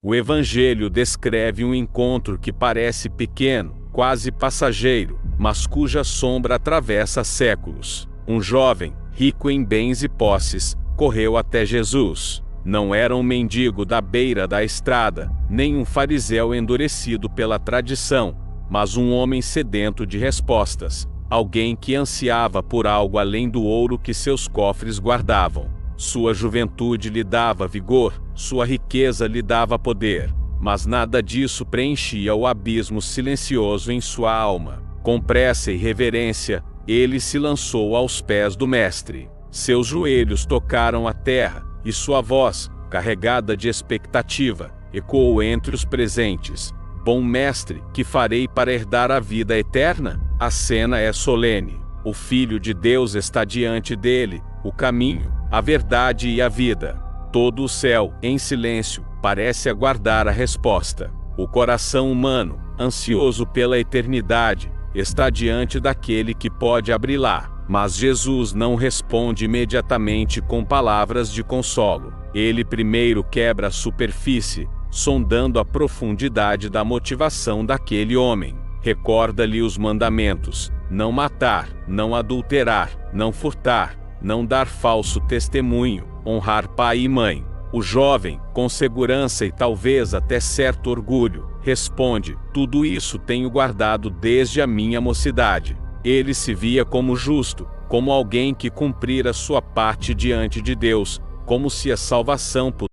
O Evangelho descreve um encontro que parece pequeno, quase passageiro, mas cuja sombra atravessa séculos. Um jovem, rico em bens e posses, correu até Jesus. Não era um mendigo da beira da estrada, nem um fariseu endurecido pela tradição, mas um homem sedento de respostas, alguém que ansiava por algo além do ouro que seus cofres guardavam. Sua juventude lhe dava vigor, sua riqueza lhe dava poder, mas nada disso preenchia o abismo silencioso em sua alma. Com pressa e reverência, ele se lançou aos pés do Mestre. Seus joelhos tocaram a terra, e sua voz, carregada de expectativa, ecoou entre os presentes: Bom Mestre, que farei para herdar a vida eterna? A cena é solene. O Filho de Deus está diante dele, o caminho, a verdade e a vida. Todo o céu, em silêncio, parece aguardar a resposta. O coração humano, ansioso pela eternidade, está diante daquele que pode abri-la. Mas Jesus não responde imediatamente com palavras de consolo. Ele primeiro quebra a superfície, sondando a profundidade da motivação daquele homem. Recorda-lhe os mandamentos: não matar, não adulterar, não furtar, não dar falso testemunho, honrar pai e mãe. O jovem, com segurança e talvez até certo orgulho, responde: tudo isso tenho guardado desde a minha mocidade. Ele se via como justo, como alguém que cumprira sua parte diante de Deus, como se a salvação pudesse.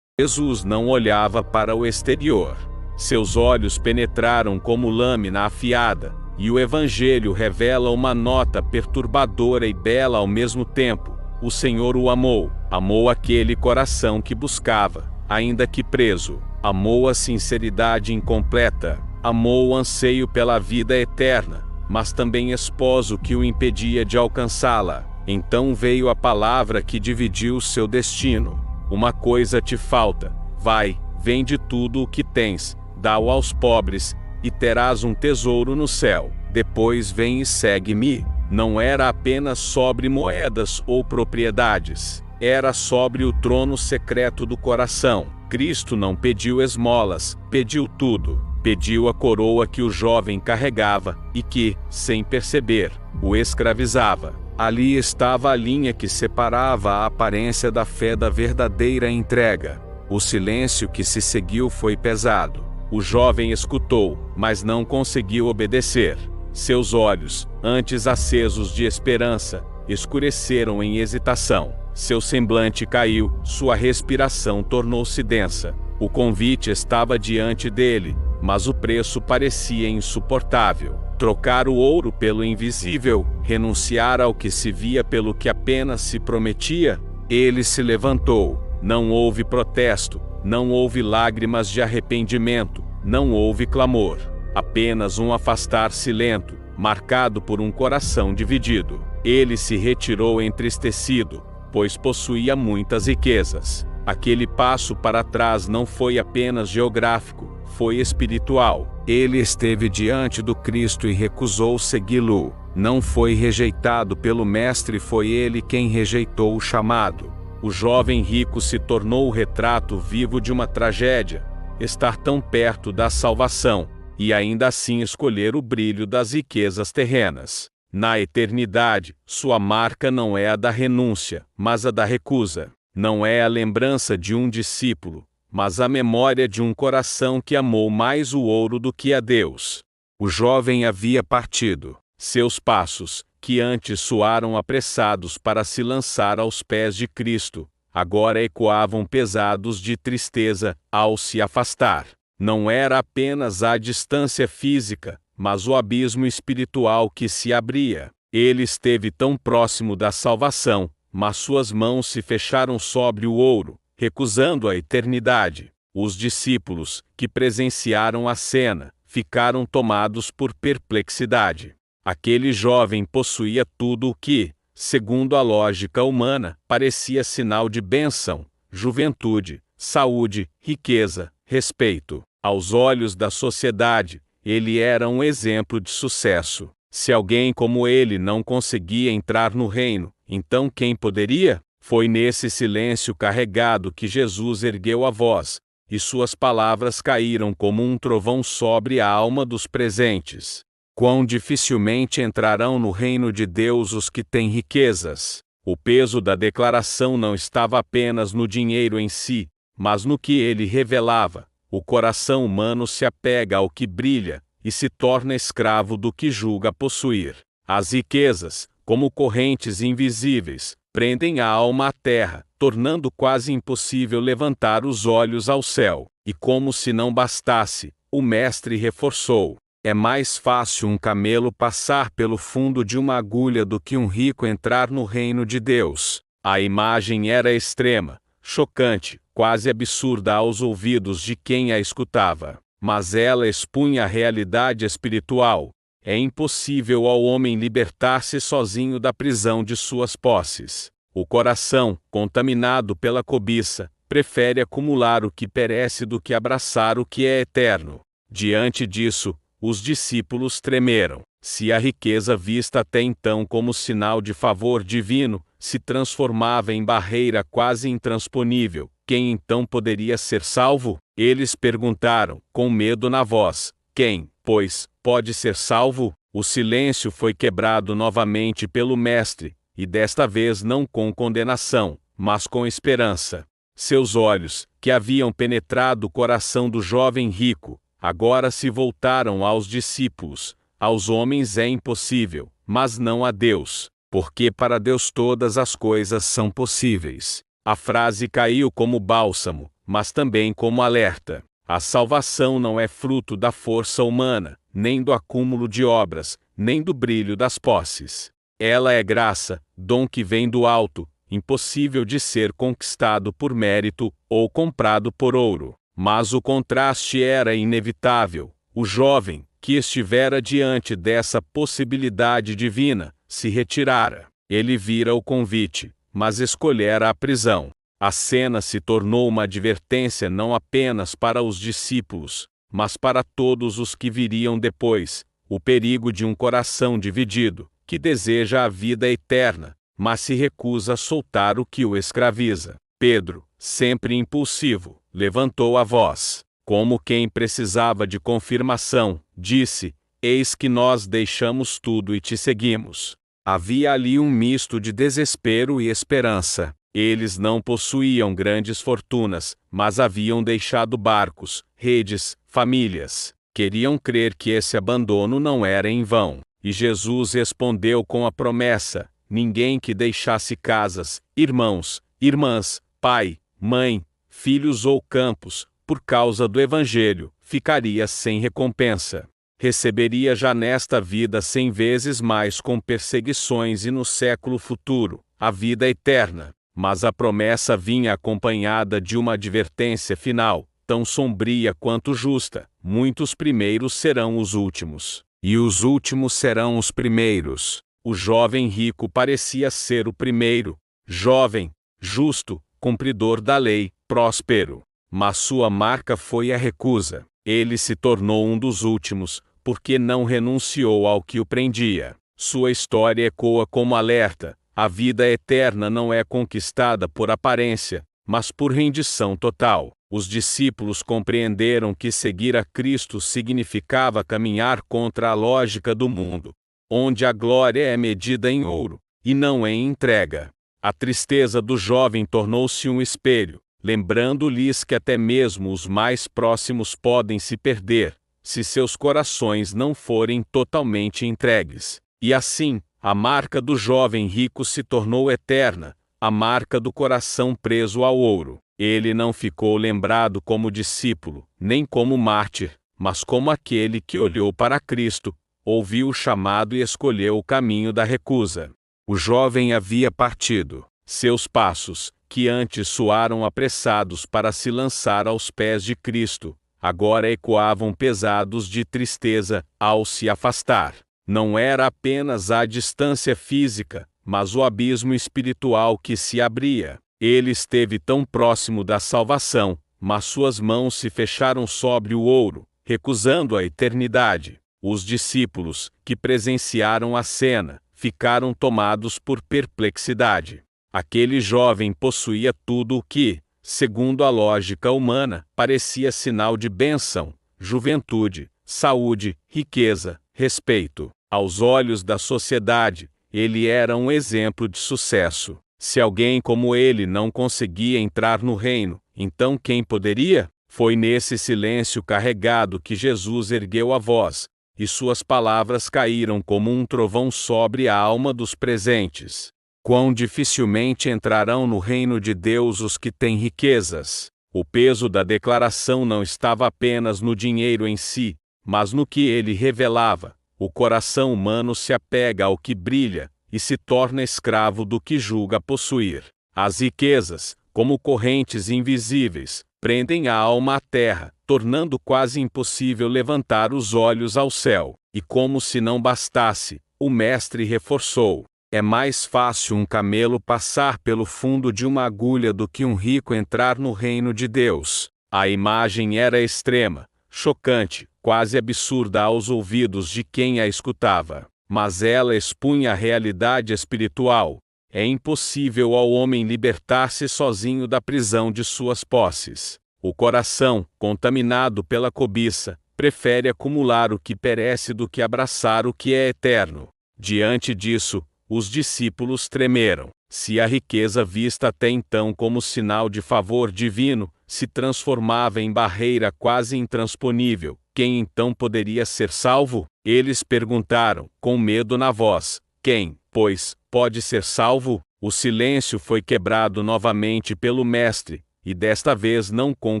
Jesus não olhava para o exterior. Seus olhos penetraram como lâmina afiada, e o Evangelho revela uma nota perturbadora e bela ao mesmo tempo. O Senhor o amou, amou aquele coração que buscava, ainda que preso, amou a sinceridade incompleta, amou o anseio pela vida eterna, mas também esposo que o impedia de alcançá-la. Então veio a palavra que dividiu seu destino: uma coisa te falta, vai, vende tudo o que tens, dá-o aos pobres, e terás um tesouro no céu. Depois vem e segue-me. Não era apenas sobre moedas ou propriedades, era sobre o trono secreto do coração. Cristo não pediu esmolas, pediu tudo. Pediu a coroa que o jovem carregava e que, sem perceber, o escravizava. Ali estava a linha que separava a aparência da fé da verdadeira entrega. O silêncio que se seguiu foi pesado. O jovem escutou, mas não conseguiu obedecer. Seus olhos, antes acesos de esperança, escureceram em hesitação. Seu semblante caiu, sua respiração tornou-se densa. O convite estava diante dele, mas o preço parecia insuportável. Trocar o ouro pelo invisível, renunciar ao que se via pelo que apenas se prometia. Ele se levantou. Não houve protesto, não houve lágrimas de arrependimento, não houve clamor. Apenas um afastar-se lento, marcado por um coração dividido. Ele se retirou entristecido, pois possuía muitas riquezas. Aquele passo para trás não foi apenas geográfico, foi espiritual. Ele esteve diante do Cristo e recusou segui-lo. Não foi rejeitado pelo Mestre, foi ele quem rejeitou o chamado. O jovem rico se tornou o retrato vivo de uma tragédia: estar tão perto da salvação, e ainda assim escolher o brilho das riquezas terrenas. Na eternidade, sua marca não é a da renúncia, mas a da recusa. Não é a lembrança de um discípulo, mas a memória de um coração que amou mais o ouro do que a Deus. O jovem havia partido. Seus passos, que antes soaram apressados para se lançar aos pés de Cristo, agora ecoavam pesados de tristeza ao se afastar. Não era apenas a distância física, mas o abismo espiritual que se abria. Ele esteve tão próximo da salvação, mas suas mãos se fecharam sobre o ouro, recusando a eternidade. Os discípulos, que presenciaram a cena, ficaram tomados por perplexidade. Aquele jovem possuía tudo o que, segundo a lógica humana, parecia sinal de bênção: juventude, saúde, riqueza, respeito. Aos olhos da sociedade, ele era um exemplo de sucesso. Se alguém como ele não conseguia entrar no reino, então quem poderia? Foi nesse silêncio carregado que Jesus ergueu a voz, e suas palavras caíram como um trovão sobre a alma dos presentes. Quão dificilmente entrarão no reino de Deus os que têm riquezas. O peso da declaração não estava apenas no dinheiro em si, mas no que ele revelava. O coração humano se apega ao que brilha, e se torna escravo do que julga possuir. As riquezas, como correntes invisíveis, prendem a alma à terra, tornando quase impossível levantar os olhos ao céu. E como se não bastasse, o mestre reforçou: é mais fácil um camelo passar pelo fundo de uma agulha do que um rico entrar no reino de Deus. A imagem era extrema, chocante, quase absurda aos ouvidos de quem a escutava. Mas ela expunha a realidade espiritual. É impossível ao homem libertar-se sozinho da prisão de suas posses. O coração, contaminado pela cobiça, prefere acumular o que perece do que abraçar o que é eterno. Diante disso, os discípulos tremeram. Se a riqueza vista até então como sinal de favor divino, se transformava em barreira quase intransponível, quem então poderia ser salvo? Eles perguntaram, com medo na voz: quem, pois, pode ser salvo? O silêncio foi quebrado novamente pelo Mestre, e desta vez não com condenação, mas com esperança. Seus olhos, que haviam penetrado o coração do jovem rico, agora se voltaram aos discípulos. Aos homens é impossível, mas não a Deus, porque para Deus todas as coisas são possíveis. A frase caiu como bálsamo, mas também como alerta. A salvação não é fruto da força humana, nem do acúmulo de obras, nem do brilho das posses. Ela é graça, dom que vem do alto, impossível de ser conquistado por mérito ou comprado por ouro. Mas o contraste era inevitável. O jovem, que estivera diante dessa possibilidade divina, se retirara. Ele vira o convite, mas escolhera a prisão. A cena se tornou uma advertência não apenas para os discípulos, mas para todos os que viriam depois: o perigo de um coração dividido, que deseja a vida eterna, mas se recusa a soltar o que o escraviza. Pedro, sempre impulsivo, levantou a voz. Como quem precisava de confirmação, disse: eis que nós deixamos tudo e te seguimos. Havia ali um misto de desespero e esperança. Eles não possuíam grandes fortunas, mas haviam deixado barcos, redes, famílias. Queriam crer que esse abandono não era em vão. E Jesus respondeu com a promessa: ninguém que deixasse casas, irmãos, irmãs, pai, mãe, filhos ou campos, por causa do Evangelho, ficaria sem recompensa. Receberia já nesta vida 100 vezes mais com perseguições e no século futuro, a vida eterna. Mas a promessa vinha acompanhada de uma advertência final, tão sombria quanto justa: muitos primeiros serão os últimos, e os últimos serão os primeiros. O jovem rico parecia ser o primeiro, jovem, justo, cumpridor da lei, próspero. Mas sua marca foi a recusa. Ele se tornou um dos últimos, porque não renunciou ao que o prendia. Sua história ecoa como alerta: a vida eterna não é conquistada por aparência, mas por rendição total. Os discípulos compreenderam que seguir a Cristo significava caminhar contra a lógica do mundo, onde a glória é medida em ouro, e não em entrega. A tristeza do jovem tornou-se um espelho, lembrando-lhes que até mesmo os mais próximos podem se perder, se seus corações não forem totalmente entregues. E assim, a marca do jovem rico se tornou eterna, a marca do coração preso ao ouro. Ele não ficou lembrado como discípulo, nem como mártir, mas como aquele que olhou para Cristo, ouviu o chamado e escolheu o caminho da recusa. O jovem havia partido. Seus passos, que antes soaram apressados para se lançar aos pés de Cristo, agora ecoavam pesados de tristeza ao se afastar. Não era apenas a distância física, mas o abismo espiritual que se abria. Ele esteve tão próximo da salvação, mas suas mãos se fecharam sobre o ouro, recusando a eternidade. Os discípulos, que presenciaram a cena, ficaram tomados por perplexidade. Aquele jovem possuía tudo o que, segundo a lógica humana, parecia sinal de bênção: juventude, saúde, riqueza, respeito. Aos olhos da sociedade, ele era um exemplo de sucesso. Se alguém como ele não conseguia entrar no reino, então quem poderia? Foi nesse silêncio carregado que Jesus ergueu a voz, e suas palavras caíram como um trovão sobre a alma dos presentes. Quão dificilmente entrarão no reino de Deus os que têm riquezas. O peso da declaração não estava apenas no dinheiro em si, mas no que ele revelava. O coração humano se apega ao que brilha, e se torna escravo do que julga possuir. As riquezas, como correntes invisíveis, prendem a alma à terra, tornando quase impossível levantar os olhos ao céu. E como se não bastasse, o mestre reforçou: é mais fácil um camelo passar pelo fundo de uma agulha do que um rico entrar no reino de Deus. A imagem era extrema, chocante, quase absurda aos ouvidos de quem a escutava. Mas ela expunha a realidade espiritual. É impossível ao homem libertar-se sozinho da prisão de suas posses. O coração, contaminado pela cobiça, prefere acumular o que perece do que abraçar o que é eterno. Diante disso, os discípulos tremeram. Se a riqueza vista até então como sinal de favor divino, se transformava em barreira quase intransponível, quem então poderia ser salvo? Eles perguntaram, com medo na voz: quem, pois, pode ser salvo? O silêncio foi quebrado novamente pelo Mestre, e desta vez não com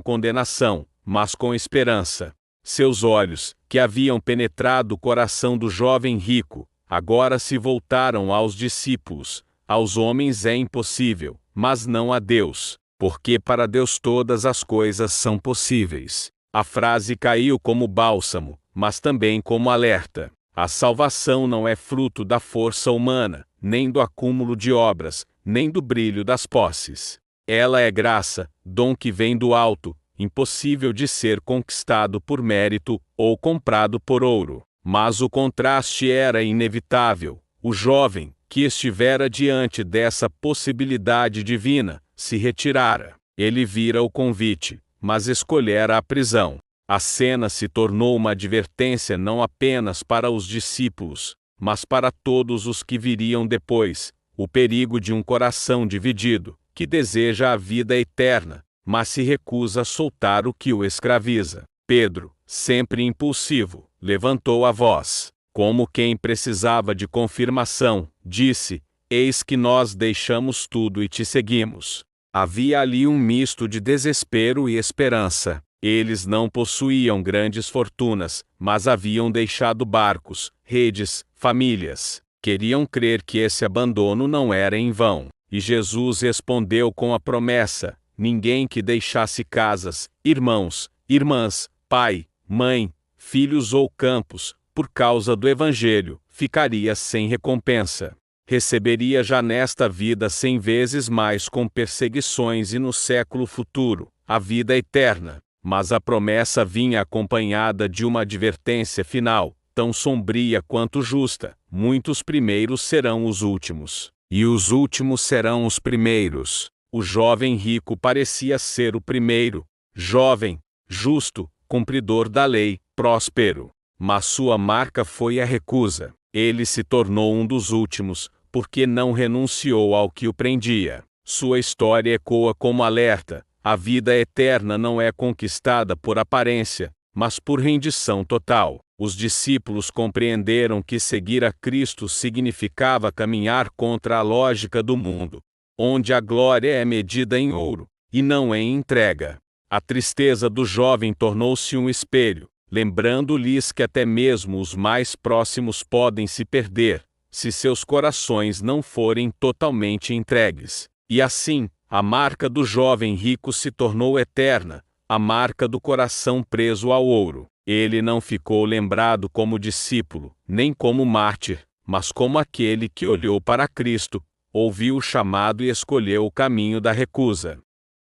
condenação, mas com esperança. Seus olhos, que haviam penetrado o coração do jovem rico, agora se voltaram aos discípulos. Aos homens é impossível, mas não a Deus, porque para Deus todas as coisas são possíveis. A frase caiu como bálsamo, mas também como alerta. A salvação não é fruto da força humana, nem do acúmulo de obras, nem do brilho das posses. Ela é graça, dom que vem do alto, impossível de ser conquistado por mérito ou comprado por ouro. Mas o contraste era inevitável. O jovem, que estivera diante dessa possibilidade divina, se retirara. Ele vira o convite, mas escolhera a prisão. A cena se tornou uma advertência não apenas para os discípulos, mas para todos os que viriam depois: o perigo de um coração dividido, que deseja a vida eterna, mas se recusa a soltar o que o escraviza. Pedro, sempre impulsivo, levantou a voz. Como quem precisava de confirmação, disse: eis que nós deixamos tudo e te seguimos. Havia ali um misto de desespero e esperança. Eles não possuíam grandes fortunas, mas haviam deixado barcos, redes, famílias. Queriam crer que esse abandono não era em vão. E Jesus respondeu com a promessa: ninguém que deixasse casas, irmãos, irmãs, pai, mãe, filhos ou campos, por causa do Evangelho, ficaria sem recompensa. Receberia já nesta vida 100 vezes mais com perseguições e no século futuro, a vida eterna. Mas a promessa vinha acompanhada de uma advertência final, tão sombria quanto justa: muitos primeiros serão os últimos, e os últimos serão os primeiros. O jovem rico parecia ser o primeiro, jovem, justo, cumpridor da lei, próspero. Mas sua marca foi a recusa. Ele se tornou um dos últimos, porque não renunciou ao que o prendia. Sua história ecoa como alerta: a vida eterna não é conquistada por aparência, mas por rendição total. Os discípulos compreenderam que seguir a Cristo significava caminhar contra a lógica do mundo, onde a glória é medida em ouro, e não em entrega. A tristeza do jovem tornou-se um espelho, lembrando-lhes que até mesmo os mais próximos podem se perder, se seus corações não forem totalmente entregues. E assim, a marca do jovem rico se tornou eterna, a marca do coração preso ao ouro. Ele não ficou lembrado como discípulo, nem como mártir, mas como aquele que olhou para Cristo, ouviu o chamado e escolheu o caminho da recusa.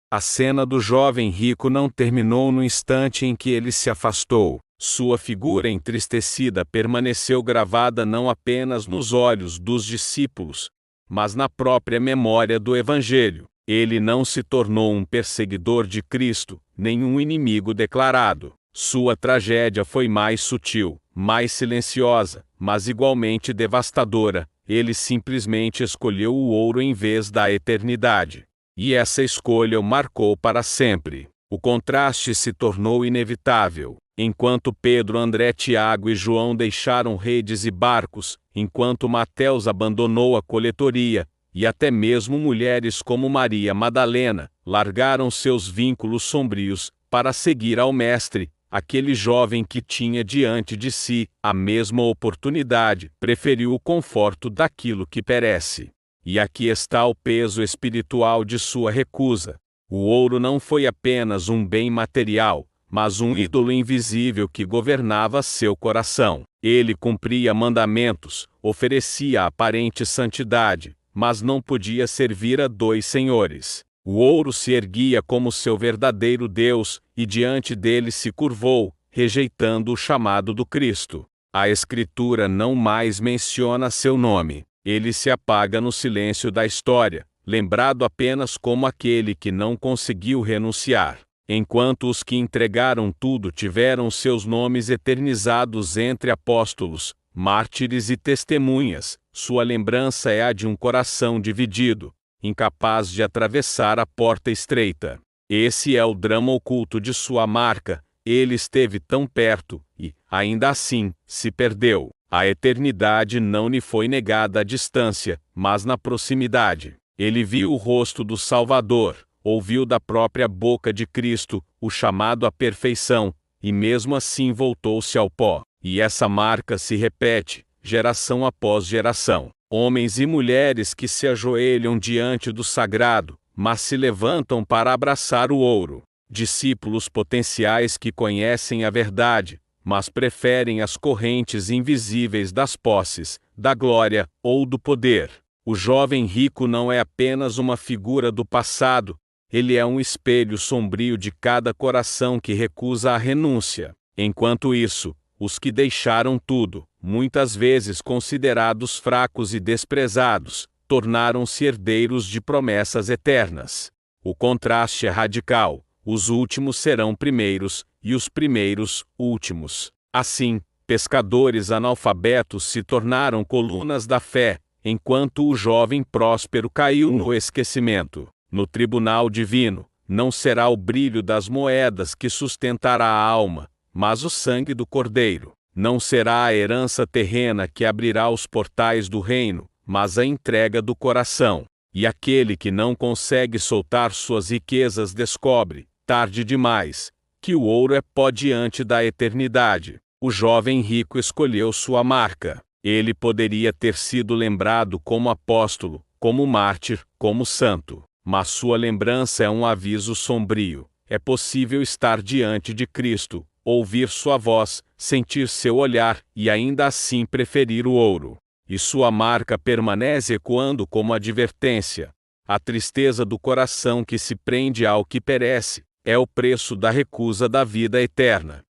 A cena do jovem rico não terminou no instante em que ele se afastou. Sua figura entristecida permaneceu gravada não apenas nos olhos dos discípulos, mas na própria memória do Evangelho. Ele não se tornou um perseguidor de Cristo, nem um inimigo declarado. Sua tragédia foi mais sutil, mais silenciosa, mas igualmente devastadora. Ele simplesmente escolheu o ouro em vez da eternidade. E essa escolha o marcou para sempre. O contraste se tornou inevitável. Enquanto Pedro, André, Tiago e João deixaram redes e barcos, enquanto Mateus abandonou a coletoria, e até mesmo mulheres como Maria Madalena largaram seus vínculos sombrios para seguir ao Mestre, aquele jovem que tinha diante de si a mesma oportunidade preferiu o conforto daquilo que perece. E aqui está o peso espiritual de sua recusa. O ouro não foi apenas um bem material, mas um ídolo invisível que governava seu coração. Ele cumpria mandamentos, oferecia aparente santidade, mas não podia servir a dois senhores. O ouro se erguia como seu verdadeiro Deus, e diante dele se curvou, rejeitando o chamado do Cristo. A Escritura não mais menciona seu nome. Ele se apaga no silêncio da história, lembrado apenas como aquele que não conseguiu renunciar. Enquanto os que entregaram tudo tiveram seus nomes eternizados entre apóstolos, mártires e testemunhas, sua lembrança é a de um coração dividido, incapaz de atravessar a porta estreita. Esse é o drama oculto de sua marca. Ele esteve tão perto e, ainda assim, se perdeu. A eternidade não lhe foi negada à distância, mas na proximidade. Ele viu o rosto do Salvador, ouviu da própria boca de Cristo o chamado à perfeição, e mesmo assim voltou-se ao pó. E essa marca se repete, geração após geração. Homens e mulheres que se ajoelham diante do sagrado, mas se levantam para abraçar o ouro. Discípulos potenciais que conhecem a verdade, mas preferem as correntes invisíveis das posses, da glória ou do poder. O jovem rico não é apenas uma figura do passado, ele é um espelho sombrio de cada coração que recusa a renúncia. Enquanto isso, os que deixaram tudo, muitas vezes considerados fracos e desprezados, tornaram-se herdeiros de promessas eternas. O contraste é radical. Os últimos serão primeiros, e os primeiros, últimos. Assim, pescadores analfabetos se tornaram colunas da fé, enquanto o jovem próspero caiu no esquecimento. No tribunal divino, não será o brilho das moedas que sustentará a alma, mas o sangue do Cordeiro. Não será a herança terrena que abrirá os portais do reino, mas a entrega do coração. E aquele que não consegue soltar suas riquezas descobre, tarde demais, que o ouro é pó diante da eternidade. O jovem rico escolheu sua marca. Ele poderia ter sido lembrado como apóstolo, como mártir, como santo. Mas sua lembrança é um aviso sombrio. É possível estar diante de Cristo, ouvir sua voz, sentir seu olhar e ainda assim preferir o ouro. E sua marca permanece ecoando como advertência. A tristeza do coração que se prende ao que perece é o preço da recusa da vida eterna.